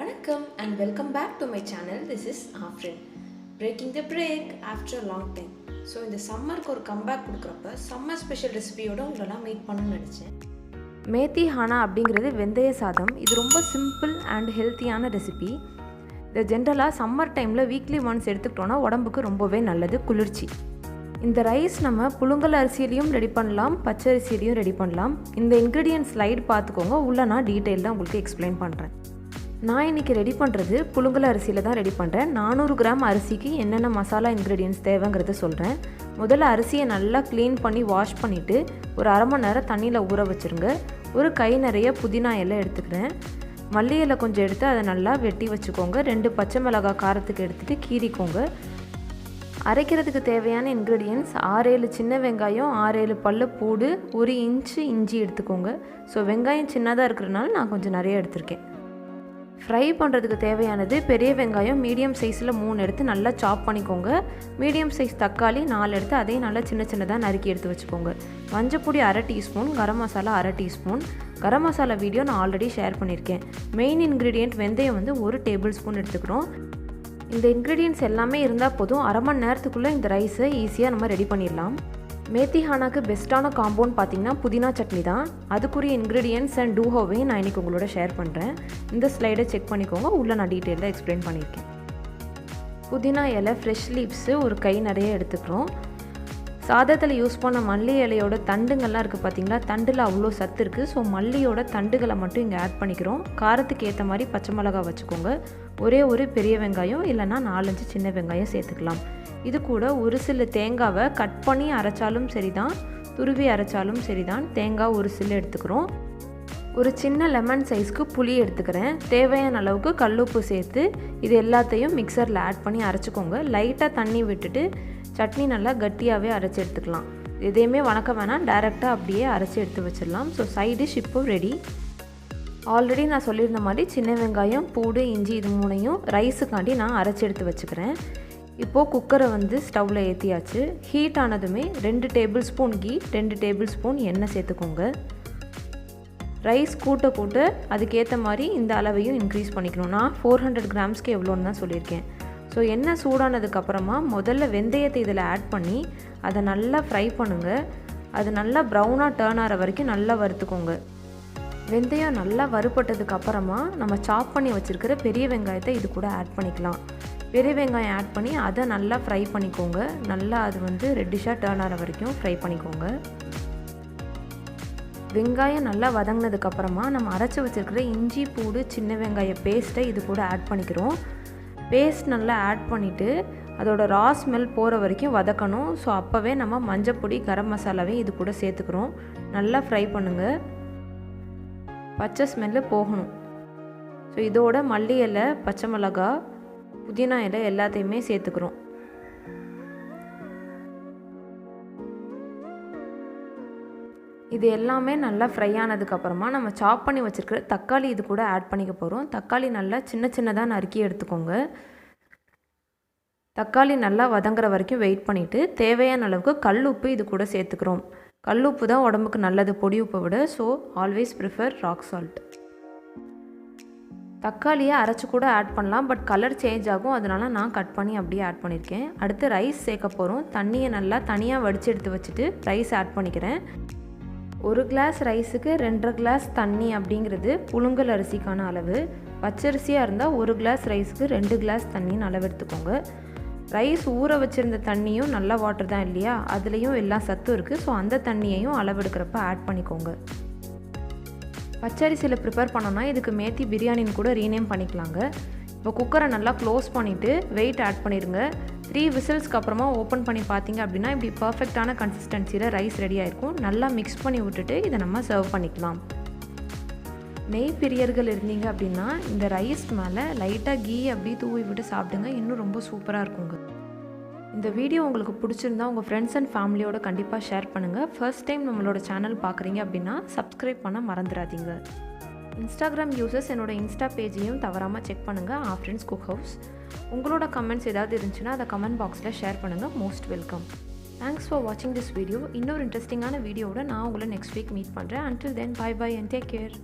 Vanakkam and welcome back to my channel. This is Aafrins. Breaking the break after a long time. So in the summer ku or comeback kudukrappa summer special recipe oda ungala meet pannum nenichen. Methi Haana அப்படிங்கிறது வெந்தய சாதம். இது ரொம்ப simple and ஹெல்த்தியான recipe. இது ஜென்ரலாக summer டைமில் weekly once எடுத்துக்கிட்டோன்னா உடம்புக்கு ரொம்பவே நல்லது, குளிர்ச்சி. இந்த ரைஸ் நம்ம புழுங்கல் அரிசியிலையும் ரெடி பண்ணலாம், பச்சை அரிசியிலையும் ரெடி பண்ணலாம். இந்த இன்க்ரீடியன்ட் ஸ்லைட் பார்த்துக்கோங்க, உள்ள நான் டீட்டெயிலாக உங்களுக்கு எக்ஸ்பிளைன் பண்ணுறேன். நான் இன்றைக்கி ரெடி பண்ணுறது புழுங்கல் அரிசியில் தான் ரெடி பண்ணுறேன். 400 கிராம் அரிசிக்கு என்னென்ன மசாலா இன்க்ரீடியன்ட்ஸ் தேவைங்கிறத சொல்கிறேன். முதல்ல அரிசியை நல்லா க்ளீன் பண்ணி வாஷ் பண்ணிவிட்டு ஒரு அரை மணி நேரம் தண்ணியில் ஊற வச்சுருங்க. ஒரு கை நிறைய புதினா இலை எடுத்துக்கிறேன். மல்லி இலை கொஞ்சம் எடுத்து அதை நல்லா வெட்டி வச்சுக்கோங்க. 2 பச்சை மிளகாய் காரத்துக்கு எடுத்துகிட்டு கீறிக்கோங்க. அரைக்கிறதுக்கு தேவையான இன்க்ரீடியன்ட்ஸ் 6-7 சின்ன வெங்காயம், 6-7 பல்லு பூடு, 1 இன்ச்சு இஞ்சி எடுத்துக்கோங்க. ஸோ வெங்காயம் சின்னதாக இருக்கிறதுனால நான் கொஞ்சம் நிறைய எடுத்திருக்கேன். ஃப்ரை பண்ணுறதுக்கு தேவையானது பெரிய வெங்காயம் மீடியம் சைஸில் 3 எடுத்து நல்லா சாப் பண்ணிக்கோங்க. மீடியம் சைஸ் தக்காளி 4 எடுத்து அதையும் நல்லா சின்ன சின்னதாக நறுக்கி எடுத்து வச்சுக்கோங்க. மஞ்சப்பொடி 1/2 teaspoon, garam masala 1/2 teaspoon. Garam masala video நான் ஆல்ரெடி ஷேர் பண்ணியிருக்கேன். மெயின் இன்க்ரீடியன்ட் வெந்தயம் 1 டேபிள் ஸ்பூன் எடுத்துக்கிறோம். இந்த இன்க்ரீடியன்ட்ஸ் எல்லாமே இருந்தால் போதும், அரை மணி நேரத்துக்குள்ளே இந்த ரைஸை ஈஸியாக நம்ம ரெடி பண்ணிடலாம். மேத்தி ஹானாக்கு பெஸ்ட்டான காம்பவுண்ட் பார்த்திங்கன்னா புதினா சட்னி தான். அதுக்குரிய இன்க்ரீடியன்ட்ஸ் அண்ட் டூஹோவையும் நான் இன்றைக்கி உங்களோட ஷேர் பண்ணுறேன். இந்த ஸ்லைடை செக் பண்ணிக்கோங்க, உள்ளே நான் டீட்டெயிலாக எக்ஸ்பிளைன் பண்ணியிருக்கேன். புதினா இலை ஃப்ரெஷ் லீவ்ஸு ஒரு கை நிறைய எடுத்துக்கிறோம். சாதத்தில் யூஸ் பண்ண மல்லி இலையோட தண்டுங்கள்லாம் இருக்குது பார்த்திங்களா, தண்டில் அவ்வளோ சத்து இருக்குது. ஸோ மல்லியோட தண்டுகளை மட்டும் இங்கே ஆட் பண்ணிக்கிறோம். காரத்துக்கு ஏற்ற மாதிரி பச்சை மிளகா வச்சுக்கோங்க. ஒரே ஒரு பெரிய வெங்காயம் இல்லைனா 4-5 சின்ன வெங்காயம் சேர்த்துக்கலாம். இது கூட ஒரு சில தேங்காவை கட் பண்ணி அரைச்சாலும் சரிதான், துருவி அரைச்சாலும் சரிதான். தேங்காய் ஒரு சில்லு எடுத்துக்கிறோம். ஒரு சின்ன லெமன் சைஸ்க்கு புளி எடுத்துக்கிறேன். தேவையான அளவுக்கு கல்லுப்பு சேர்த்து இது எல்லாத்தையும் மிக்சரில் ஆட் பண்ணி அரைச்சிக்கோங்க. லைட்டாக தண்ணி விட்டுட்டு சட்னி நல்லா கட்டியாகவே அரைச்சி எடுத்துக்கலாம். எதையுமே வணக்க வேணாம், டைரெக்டாக அப்படியே அரைச்சி எடுத்து வச்சிடலாம். ஸோ சைடு டிஷ் இப்போ ரெடி. ஆல்ரெடி நான் சொல்லியிருந்த மாதிரி சின்ன வெங்காயம், பூடு, இஞ்சி இது 3ஐயும் ரைஸுக்காண்டி நான் அரைச்சி எடுத்து வச்சுக்கிறேன். இப்போது குக்கரை ஸ்டவ்வில் ஏற்றியாச்சு. ஹீட் ஆனதுமே 2 tablespoon ghee, 2 tablespoon எண்ணெய் சேர்த்துக்கோங்க. ரைஸ் கூட்ட அதுக்கேற்ற மாதிரி இந்த அளவையும் இன்க்ரீஸ் பண்ணிக்கணும். நான் 400 கிராம்ஸ்க்கு எவ்வளோன்னு தான் சொல்லியிருக்கேன். ஸோ எண்ணெய் சூடானதுக்கப்புறமா முதல்ல வெந்தயத்தை இதில் ஆட் பண்ணி அதை நல்லா ஃப்ரை பண்ணுங்கள். அது நல்லா ப்ரௌனாக டர்ன் ஆகிற வரைக்கும் நல்லா வறுத்துக்கோங்க. வெந்தயம் நல்லா வறுபட்டதுக்கப்புறமா நம்ம சாப் பண்ணி வச்சுருக்கிற பெரிய வெங்காயத்தை இது கூட ஆட் பண்ணிக்கலாம். பெரிய வெங்காயம் ஆட் பண்ணி அதை நல்லா ஃப்ரை பண்ணிக்கோங்க. நல்லா அது ரெட்டிஷாக டர்ன் ஆகிற வரைக்கும் ஃப்ரை பண்ணிக்கோங்க. வெங்காயம் நல்லா வதங்கினதுக்கப்புறமா நம்ம அரைச்சி வச்சுருக்கிற இஞ்சி, பூடு, சின்ன வெங்காய பேஸ்ட்டை இது கூட ஆட் பண்ணிக்கிறோம். பேஸ்ட் நல்லா ஆட் பண்ணிவிட்டு அதோட ரா ஸ்மெல் போகிற வரைக்கும் வதக்கணும். ஸோ அப்போவே நம்ம மஞ்சப்பொடி, கரம் மசாலாவையும் இது கூட சேர்த்துக்கிறோம். நல்லா ஃப்ரை பண்ணுங்கள், பச்சை ஸ்மெல்லு போகணும். ஸோ இதோட மல்லி இலை, பச்சை மிளகா, புதினா இலை எல்லாத்தையுமே சேர்த்துக்கிறோம். இது எல்லாமே நல்லா ஃப்ரை ஆனதுக்கப்புறமா நம்ம சாப் பண்ணி வச்சுருக்கிற தக்காளி இது கூட ஆட் பண்ணிக்க போகிறோம். தக்காளி நல்லா சின்ன சின்னதாக நறுக்கி எடுத்துக்கோங்க. தக்காளி நல்லா வதங்குற வரைக்கும் வெயிட் பண்ணிவிட்டு தேவையான அளவுக்கு கல் உப்பு இது கூட சேர்த்துக்கிறோம். கல் உப்பு தான் உடம்புக்கு நல்லது பொடி உப்பை விட. So always prefer rock salt. தக்காளியை அரைச்சி கூட ஆட் பண்ணலாம், பட் கலர் சேஞ்ச் ஆகும், அதனால் நான் கட் பண்ணி அப்படியே ஆட் பண்ணியிருக்கேன். அடுத்து ரைஸ் சேர்க்க போகிறோம். தண்ணியை நல்லா தனியாக வடித்து எடுத்து வச்சுட்டு ரைஸ் ஆட் பண்ணிக்கிறேன். 1 கிளாஸ் ரைஸுக்கு 2.5 கிளாஸ் தண்ணி அப்படிங்கிறது புழுங்கல் அரிசிக்கான அளவு. பச்சரிசியாக இருந்தால் 1 கிளாஸ் ரைஸுக்கு 2 கிளாஸ் தண்ணின்னு அளவு எடுத்துக்கோங்க. ரைஸ் ஊற வச்சுருந்த தண்ணியும் நல்ல வாட்டர் தான் இல்லையா, அதுலேயும் எல்லா சத்தும் இருக்குது. ஸோ அந்த தண்ணியையும் அளவெடுக்கிறப்ப ஆட் பண்ணிக்கோங்க. பச்சரிசியில் ப்ரிப்பேர் பண்ணோன்னா இதுக்கு மேத்தி பிரியாணின்னு கூட ரீநேம் பண்ணிக்கலாங்க. இப்போ குக்கரை நல்லா க்ளோஸ் பண்ணிவிட்டு வெயிட் ஆட் பண்ணிடுங்க. 3 விசில்ஸ்க்கு அப்புறமா ஓப்பன் பண்ணி பார்த்தீங்க அப்படின்னா இப்படி பர்ஃபெக்டான கன்சிஸ்டன்சியில் ரைஸ் ரெடி ஆகிருக்கும். நல்லா மிக்ஸ் பண்ணி விட்டுட்டு இதை நம்ம சர்வ் பண்ணிக்கலாம். நெய் பிரியர்கள் இருந்தீங்க அப்படின்னா இந்த ரைஸ் மேலே லைட்டாக கீ அப்படி தூவி விட்டு சாப்பிடுங்க, இன்னும் ரொம்ப சூப்பராக இருக்குங்க. இந்த வீடியோ உங்களுக்கு பிடிச்சிருந்தா உங்கள் ஃப்ரெண்ட்ஸ் அண்ட் ஃபேமிலியோட கண்டிப்பாக ஷேர் பண்ணுங்கள். ஃபர்ஸ்ட் டைம் நம்மளோட சேனல் பார்க்குறீங்க அப்படின்னா சப்ஸ்கிரைப் பண்ண மறந்துடாதீங்க. இன்ஸ்டாகிராம் யூசர்ஸ் என்னோட இன்ஸ்டா பேஜையும் தவறாமல் செக் பண்ணுங்கள், ஆஃப்ரின்ஸ் CookHouse. உங்களோட கமெண்ட்ஸ் ஏதாவது இருந்துச்சுன்னா அதை கமெண்ட் பாக்ஸில் ஷேர் பண்ணுங்கள். Most welcome. தேங்க்ஸ் ஃபார் வாட்சிங் திஸ் வீடியோ. இன்னொரு இன்ட்ரெஸ்டிங்கான வீடியோவோட நான் உங்களை நெக்ஸ்ட் வீக் மீட் பண்ணுறேன். Until then, bye bye and take care.